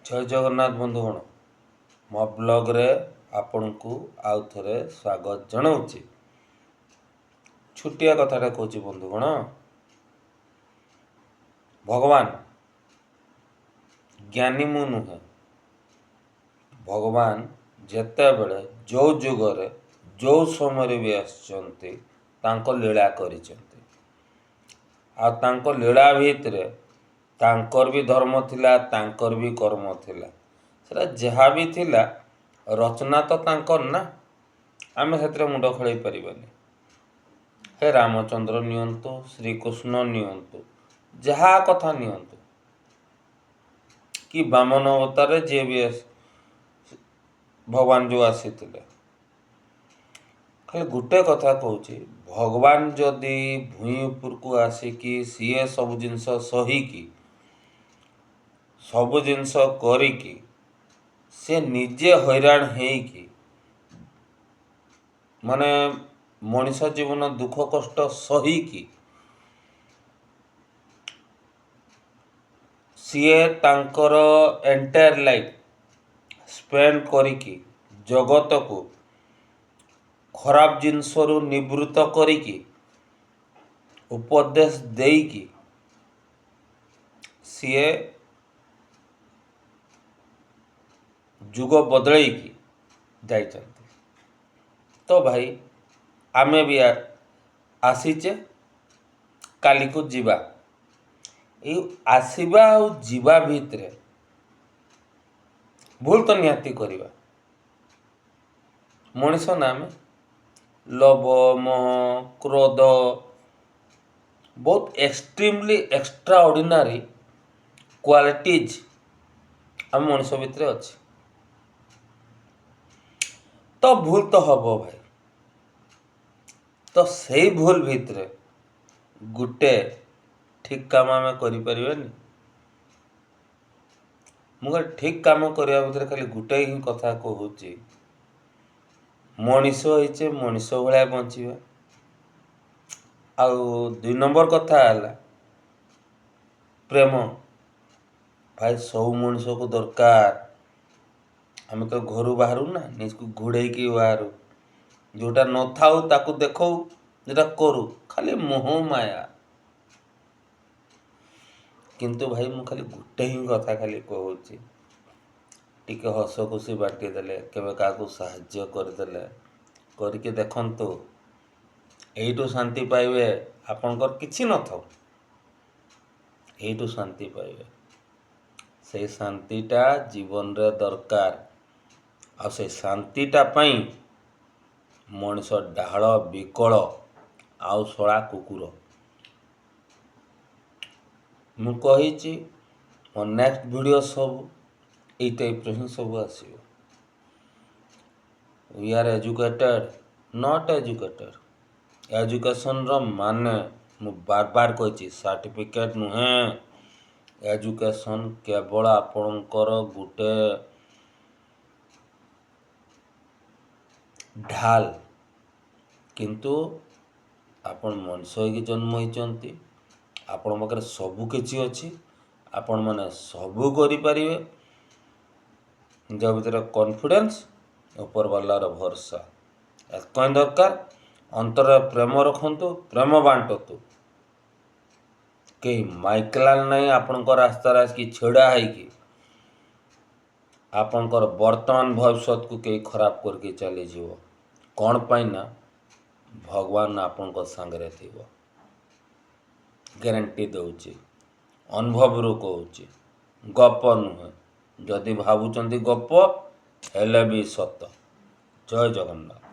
जय जगन्नाथ बंधुगण मो ब्लॉग रे आपण को आउ थे स्वागत जनाऊँगी। छुटिया कथाटा कहूँ बंधुगण, भगवान ज्ञानी मु नुहे। भगवान जेते बेले जो जुगरे जो समय भी आसचंती तांको लीला करिचंती। आ तांको लीला भितरे तांकर भी धर्म थिला, तांकर भी कर्म थिला। सेटा जहाँ भी थिला रचना तो तांकर ना, आमे सेतरे मुंड खेलई परिबानी। हे रामचंद्र नियंतु, श्रीकृष्ण नियंतु, जहाँ कथा नियंतु कि बामन अवतार जे भी भगवान जो आसीथिले, खाली गुटे कथा कहूँ, भगवान जदि भूई उपर को आसिकी सीए सब जिनस सहीकी सब जिनस करिकी से निजे हैरान हेकी माने मनीष जीवन दुख कष्ट सहीकी सीए तांकर एंटायर लाइफ स्पेंड करिकी जगत को खराब जिनसरू निवृत्त करिकी उपदेश देकी सीए जुग बदलैकी जाइछन्ति। तो भाई आमे भी आसीचे काली को जीवा। आसवा आ जीवा भितरे भूल तो निहाती करिबा। मनीष नाम लोभ मोह क्रोध बहुत एक्सट्रीमली एक्स्ट्रा ऑर्डिनरी क्वालिटीज आम मनीष भितर अच्छी। तो भूल तो हम भाई, तो सही भूल भितर गुटे ठीक काम आम करें। मुझे ठीक काम करने भितर खाली गुटे ही कथा कहूँ, मनीष होइचे मनीष भाया बंचवा। आउ दुई नंबर कथा है प्रेम। भाई सब मनीष को दरकार। आम तो घर बाहर ना निज को घोड़े की बाहर जोटा न थाऊ ताकू देखो जोटा करू खाली मोह माया। किंतु भाई मु खाली गुटे ही कथा खाली कहूँ, टिके हस खुशी बांटी देले केवे क्या साहाय्य करदेले करके देखंतु एइटू शांति पाइबे। आपनकर किछि न थाऊ एइटू शांति पाइबे। से शांतिटा जीवन रे दरकार। आ से शांतिटा पाई मनीष डाहल विकल आउ शला कुकुर। मु कहिछि मो नेक्स्ट वीडियो सब ए टाइप ही सब आसीबो। We are educated not educated. Education रो माने मु बार बार कहिछि सर्टिफिकेट नुहे। एजुकेशन केवल आपणकर गुटे ढाल, किंतु आपण मनुष्य होइकी जन्म होइचंती। आपण पाखरे सबु किछि अछि, आपण माने सबु करि परिबे। जो भीतर कॉन्फिडेंस ऊपर वालार भरोसा कहीं दरकार। अंतर प्रेम रखंतु, प्रेम बांटतु। कहीं माइकलाल नहीं आपणकर रास्तार आसिकी छेड़ा होइकी आपणकर वर्तमान भविष्य को कहीं खराब करके चली जीवो। कौन पाई ना भगवान आपणकर संगरे थिबो। ग्यारंटी दउची, अनुभव रू कहूची, गप नुहे। जदि भावुचंती गप हेले भी सत। जय जगन्नाथ।